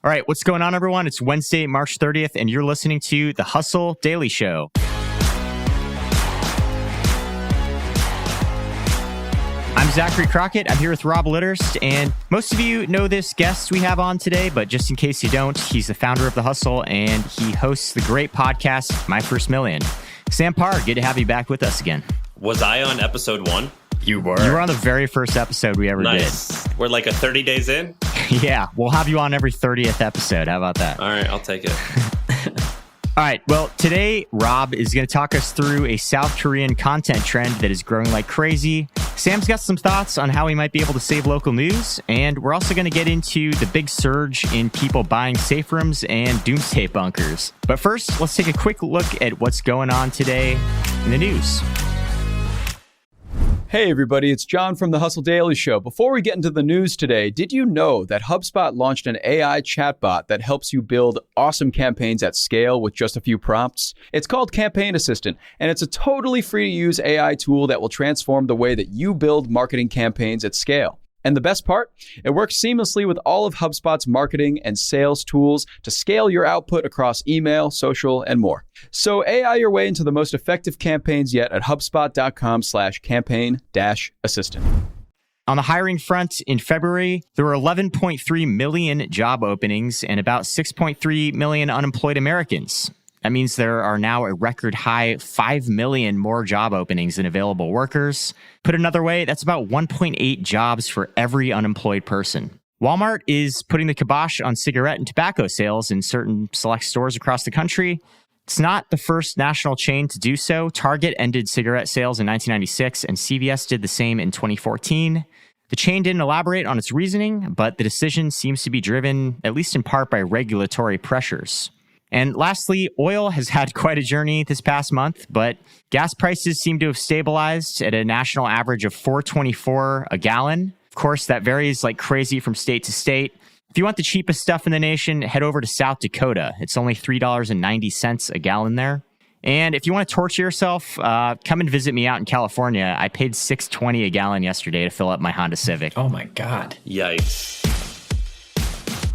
All right, what's going on, everyone? It's Wednesday, March 30th, and you're listening to The Hustle Daily Show. I'm Zachary Crockett. I'm here with Rob Litterst, and most of you know this guest we have on today, but just in case you don't, he's the founder of The Hustle, and he hosts the great podcast, My First Million. Sam Parr, good to have you back with us again. Was I on episode 1? You were on the very first episode we ever did. We're like 30 days in? Yeah, we'll have you on every 30th episode. How about that? All right, I'll take it. All right, well, today, Rob is going to talk us through a South Korean content trend that is growing like crazy. Sam's got some thoughts on how we might be able to save local news, and we're also going to get into the big surge in people buying safe rooms and doomsday bunkers. But first, let's take a quick look at what's going on today in the news. Hey everybody, it's John from The Hustle Daily Show. Before we get into the news today, did you know that HubSpot launched an AI chatbot that helps you build awesome campaigns at scale with just a few prompts? It's called Campaign Assistant, and it's a totally free-to-use AI tool that will transform the way that you build marketing campaigns at scale. And the best part? It works seamlessly with all of HubSpot's marketing and sales tools to scale your output across email, social, and more. So AI your way into the most effective campaigns yet at HubSpot.com/campaign-assistant. On the hiring front, in February, there were 11.3 million job openings and about 6.3 million unemployed Americans. That means there are now a record high 5 million more job openings than available workers. Put another way, that's about 1.8 jobs for every unemployed person. Walmart is putting the kibosh on cigarette and tobacco sales in certain select stores across the country. It's not the first national chain to do so. Target ended cigarette sales in 1996, and CVS did the same in 2014. The chain didn't elaborate on its reasoning, but the decision seems to be driven, at least in part, by regulatory pressures. And lastly, oil has had quite a journey this past month, but gas prices seem to have stabilized at a national average of $4.24 a gallon. Of course, that varies like crazy from state to state. If you want the cheapest stuff in the nation, head over to South Dakota. It's only $3.90 a gallon there. And if you want to torture yourself, come and visit me out in California. I paid $6.20 a gallon yesterday to fill up my Honda Civic. Oh my God. Yikes.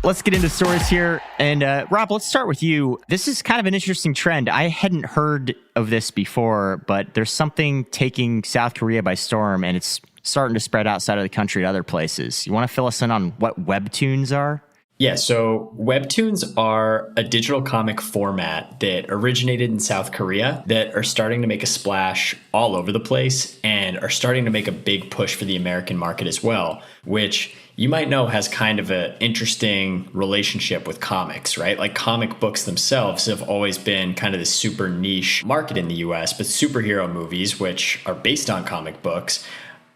Let's get into stories here. And Rob, let's start with you. This is kind of an interesting trend. I hadn't heard of this before, but there's something taking South Korea by storm, and it's starting to spread outside of the country to other places. You want to fill us in on what Webtoons are? Yeah, so Webtoons are a digital comic format that originated in South Korea that are starting to make a splash all over the place and are starting to make a big push for the American market as well, which you might know has kind of an interesting relationship with comics, right? Like comic books themselves have always been kind of this super niche market in the US, but superhero movies, which are based on comic books,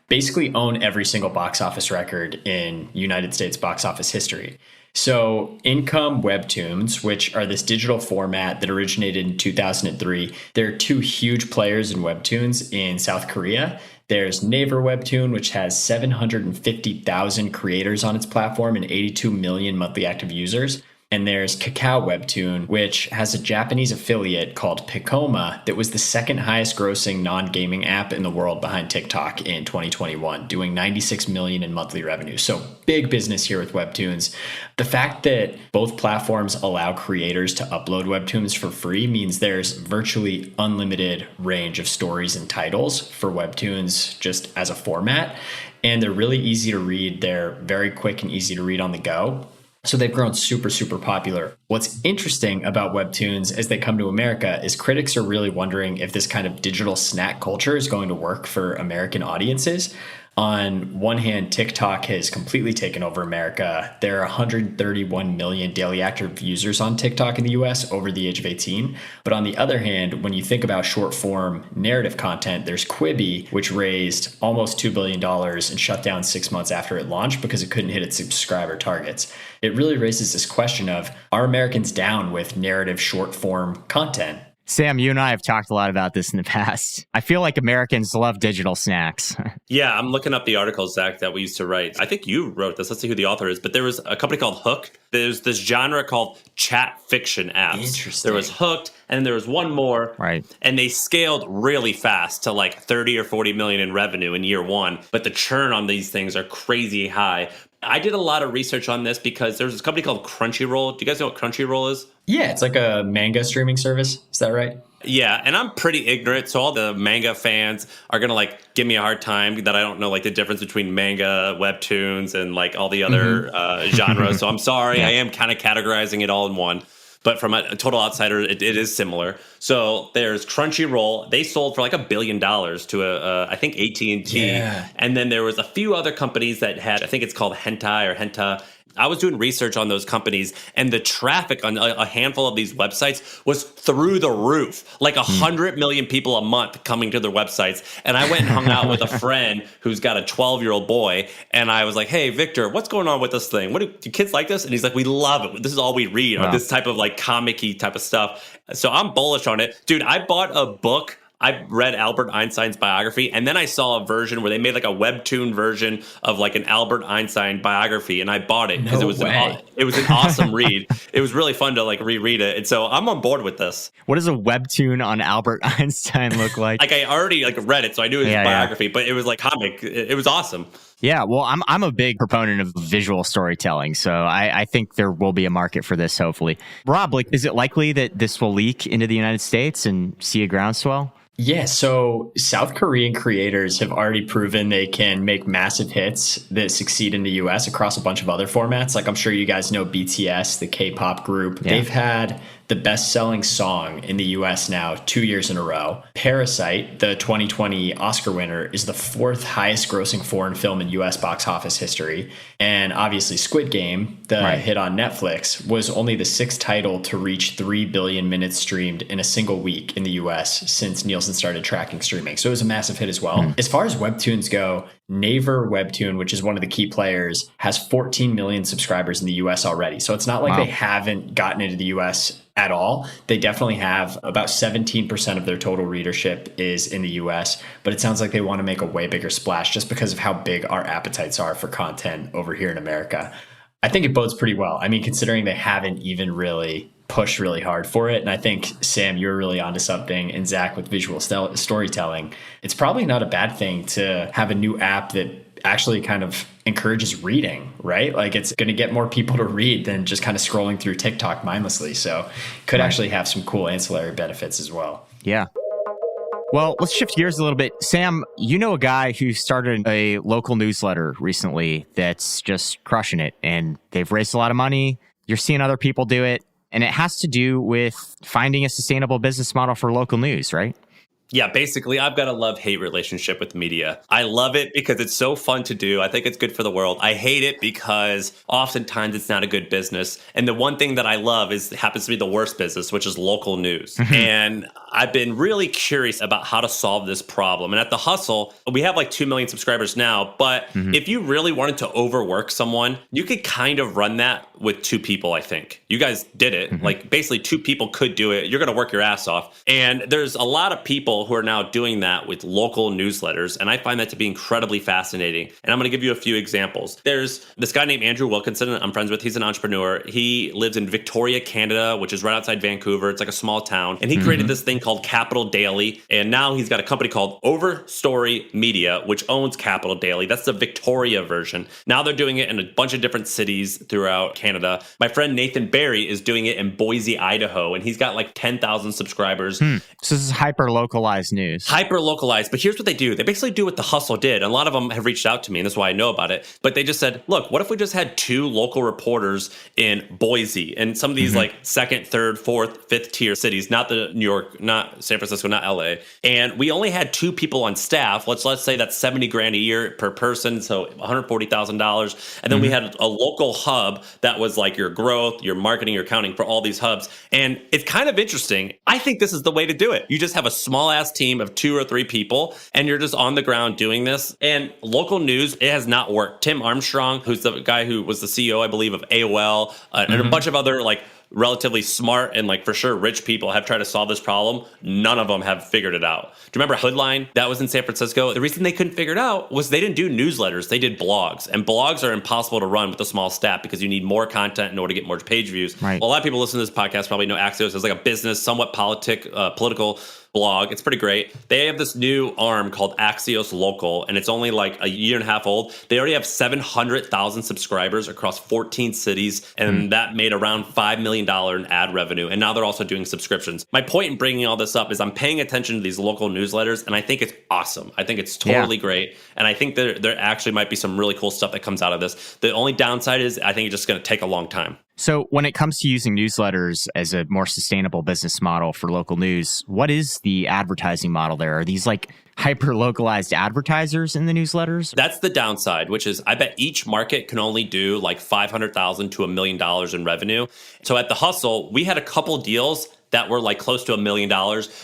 basically own every single box office record in United States box office history. So in come Webtoons, which are this digital format that originated in 2003. There are two huge players in Webtoons in South Korea. There's Naver Webtoon, which has 750,000 creators on its platform and 82 million monthly active users. And there's Kakao Webtoon, which has a Japanese affiliate called Piccoma that was the second highest grossing non-gaming app in the world behind TikTok in 2021, doing 96 million in monthly revenue. So big business here with Webtoons. The fact that both platforms allow creators to upload Webtoons for free means there's virtually unlimited range of stories and titles for Webtoons just as a format. And they're really easy to read. They're very quick and easy to read on the go. So they've grown super, super popular. What's interesting about Webtoons as they come to America is critics are really wondering if this kind of digital snack culture is going to work for American audiences. On one hand, TikTok has completely taken over America. There are 131 million daily active users on TikTok in the US over the age of 18. But on the other hand, when you think about short form narrative content, there's Quibi, which raised almost $2 billion and shut down 6 months after it launched because it couldn't hit its subscriber targets. It really raises this question of, are Americans down with narrative short form content? Sam, you and I have talked a lot about this in the past. I feel like Americans love digital snacks. Yeah, I'm looking up the articles, Zach, that we used to write. I think you wrote this. Let's see who the author is. But there was a company called Hook. There's this genre called chat fiction apps. Interesting. There was Hooked, and then there was one more. Right. And they scaled really fast to like 30 or 40 million in revenue in year one. But the churn on these things are crazy high. I did a lot of research on this because there's this company called Crunchyroll. Do you guys know what Crunchyroll is? Yeah, it's like a manga streaming service. Is that right? Yeah, and I'm pretty ignorant, so all the manga fans are going to like give me a hard time that I don't know like the difference between manga, webtoons, and like all the other genres. So I'm sorry, I am kind of categorizing it all in one. But from a total outsider, it is similar. So there's Crunchyroll. They sold for like $1 billion to I think AT&T. Yeah. And then there was a few other companies that had, I think it's called Hentai or Henta. I was doing research on those companies, and the traffic on a handful of these websites was through the roof, like 100 million people a month coming to their websites. And I went and hung out with a friend who's got a 12-year-old boy, and I was like, hey, Victor, what's going on with this thing? Do kids like this? And he's like, we love it. This is all we read, Wow. this type of like comic-y type of stuff. So I'm bullish on it. Dude, I bought a book. I read Albert Einstein's biography, and then I saw a version where they made like a webtoon version of like an Albert Einstein biography, and I bought it because it was an awesome read. It was really fun to like reread it, and so I'm on board with this. What does a webtoon on Albert Einstein look like? Like I already like read it, so I knew his biography, but it was like comic. It was awesome. Yeah, well, I'm a big proponent of visual storytelling, so I think there will be a market for this, hopefully. Rob, like, is it likely that this will leak into the United States and see a groundswell? Yeah, so South Korean creators have already proven they can make massive hits that succeed in the US across a bunch of other formats. Like I'm sure you guys know BTS, the K-pop group. Yeah. They've had the best-selling song in the US now 2 years in a row. Parasite, the 2020 Oscar winner, is the fourth highest grossing foreign film in US box office history. And obviously Squid Game, the hit on Netflix, was only the sixth title to reach 3 billion minutes streamed in a single week in the US since Nielsen started tracking streaming. So it was a massive hit as well. As far as webtoons go, Naver Webtoon, which is one of the key players, has 14 million subscribers in the US already. So it's not like they haven't gotten into the US at all. They definitely have. About 17% of their total readership is in the US, but it sounds like they want to make a way bigger splash just because of how big our appetites are for content over here in America. I think it bodes pretty well. I mean, considering they haven't even really pushed really hard for it. And I think, Sam, you're really onto something. And Zach, with visual storytelling, it's probably not a bad thing to have a new app that actually kind of encourages reading, right? Like it's going to get more people to read than just kind of scrolling through TikTok mindlessly. So could actually have some cool ancillary benefits as well. Yeah. Well, let's shift gears a little bit. Sam, you know a guy who started a local newsletter recently that's just crushing it, and they've raised a lot of money. You're seeing other people do it, and it has to do with finding a sustainable business model for local news, right? Yeah, basically, I've got a love-hate relationship with media. I love it because it's so fun to do. I think it's good for the world. I hate it because oftentimes it's not a good business. And the one thing that I love happens to be the worst business, which is local news. And I've been really curious about how to solve this problem. And at The Hustle, we have like 2 million subscribers now. But if you really wanted to overwork someone, you could kind of run that with 2 people, I think. You guys did it. Like basically 2 people could do it. You're going to work your ass off. And there's a lot of people who are now doing that with local newsletters. And I find that to be incredibly fascinating. And I'm going to give you a few examples. There's this guy named Andrew Wilkinson I'm friends with. He's an entrepreneur. He lives in Victoria, Canada, which is right outside Vancouver. It's like a small town. And he created this thing called Capital Daily. And now he's got a company called Overstory Media, which owns Capital Daily. That's the Victoria version. Now they're doing it in a bunch of different cities throughout Canada. My friend Nathan Barry is doing it in Boise, Idaho. And he's got like 10,000 subscribers. So this is hyper-localized news. Hyper-localized. But here's what they do. They basically do what The Hustle did. And a lot of them have reached out to me, and that's why I know about it. But they just said, look, what if we just had 2 local reporters in Boise and some of these like 2nd, 3rd, 4th, 5th tier cities, not the New York, not San Francisco, not LA. And we only had 2 people on staff. Let's say that's $70,000 a year per person. So $140,000. And then we had a local hub that was like your growth, your marketing, your accounting for all these hubs. And it's kind of interesting. I think this is the way to do it. You just have a small ass team of 2 or 3 people, and you're just on the ground doing this. And local news, it has not worked. Tim Armstrong, who's the guy who was the CEO, I believe, of AOL, and a bunch of other like relatively smart and like for sure rich people have tried to solve this problem. None of them have figured it out. Do you remember Hoodline? That was in San Francisco. The reason they couldn't figure it out was they didn't do newsletters. They did blogs. And blogs are impossible to run with a small staff because you need more content in order to get more page views. Right. A lot of people listening to this podcast probably know Axios as like a business, somewhat political blog. It's pretty great. They have this new arm called Axios Local, and it's only like a year and a half old. They already have 700,000 subscribers across 14 cities, and that made around $5 million in ad revenue. And now they're also doing subscriptions. My point in bringing all this up is I'm paying attention to these local newsletters, and I think it's awesome. I think it's totally great. And I think there actually might be some really cool stuff that comes out of this. The only downside is I think it's just going to take a long time. So when it comes to using newsletters as a more sustainable business model for local news, what is the advertising model there? Are these like hyper-localized advertisers in the newsletters? That's the downside, which is I bet each market can only do like $500,000 to $1 million in revenue. So at The Hustle, we had a couple deals that were like close to $1 million.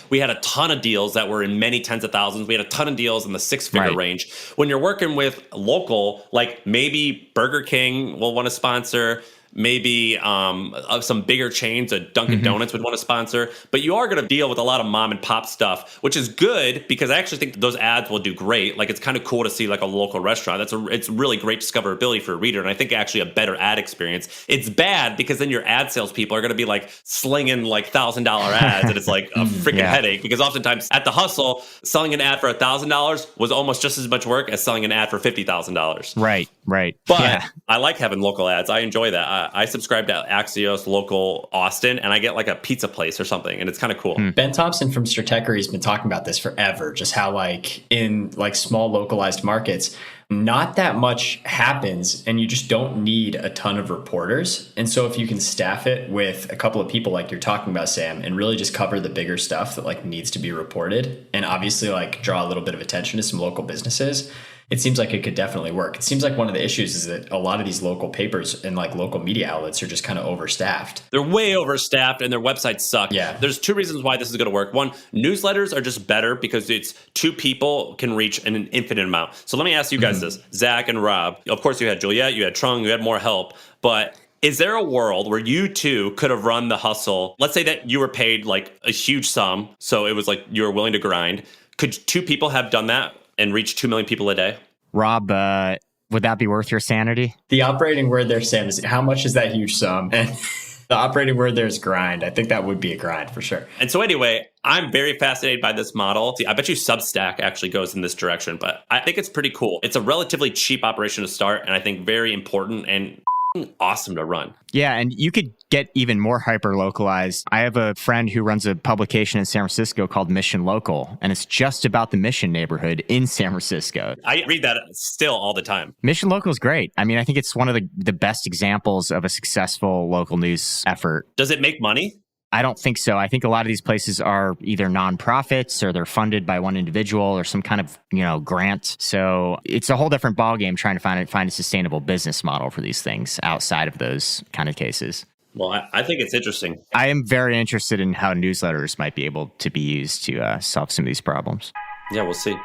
We had a ton of deals that were in many tens of thousands. We had a ton of deals in the six-figure range. When you're working with local, like maybe Burger King will want to sponsor, maybe some bigger chains, a Dunkin' Donuts would want to sponsor. But you are going to deal with a lot of mom and pop stuff, which is good because I actually think those ads will do great. Like it's kind of cool to see like a local restaurant. It's really great discoverability for a reader. And I think actually a better ad experience. It's bad because then your ad salespeople are going to be like slinging like $1,000 ads. And it's like a freaking headache because oftentimes at The Hustle, selling an ad for $1,000 was almost just as much work as selling an ad for $50,000. Right. But I like having local ads. I enjoy that. I subscribe to Axios Local Austin, and I get like a pizza place or something, and it's kind of cool. Ben Thompson from Stratechery has been talking about this forever, just how like in like small localized markets, not that much happens and you just don't need a ton of reporters. And so if you can staff it with a couple of people like you're talking about, Sam, and really just cover the bigger stuff that like needs to be reported and obviously like draw a little bit of attention to some local businesses, it seems like it could definitely work. It seems like one of the issues is that a lot of these local papers and like local media outlets are just kind of overstaffed. They're way overstaffed and their websites suck. Yeah. There's two reasons why this is going to work. One, newsletters are just better because it's two people can reach an infinite amount. So let me ask you guys this, Zach and Rob. Of course, you had Juliet, you had Trung, you had more help, but is there a world where you two could have run The Hustle? Let's say that you were paid like a huge sum, so it was like you were willing to grind. Could two people have done that and reached 2 million people a day? Rob, would that be worth your sanity? The operating word there, Sam, is how much is that huge sum? And the operating word there is grind. I think that would be a grind for sure. And so anyway, I'm very fascinated by this model. See, I bet you Substack actually goes in this direction, but I think it's pretty cool. It's a relatively cheap operation to start, and I think very important and awesome to run. Yeah, and you could get even more hyper-localized. I have a friend who runs a publication in San Francisco called Mission Local, and it's just about the Mission neighborhood in San Francisco. I read that still all the time. Mission Local is great. I mean, I think it's one of the best examples of a successful local news effort. Does it make money? I don't think so. I think a lot of these places are either nonprofits or they're funded by one individual or some kind of, grant. So it's a whole different ballgame trying to find a sustainable business model for these things outside of those kind of cases. Well, I think it's interesting. I am very interested in how newsletters might be able to be used to solve some of these problems. Yeah, we'll see.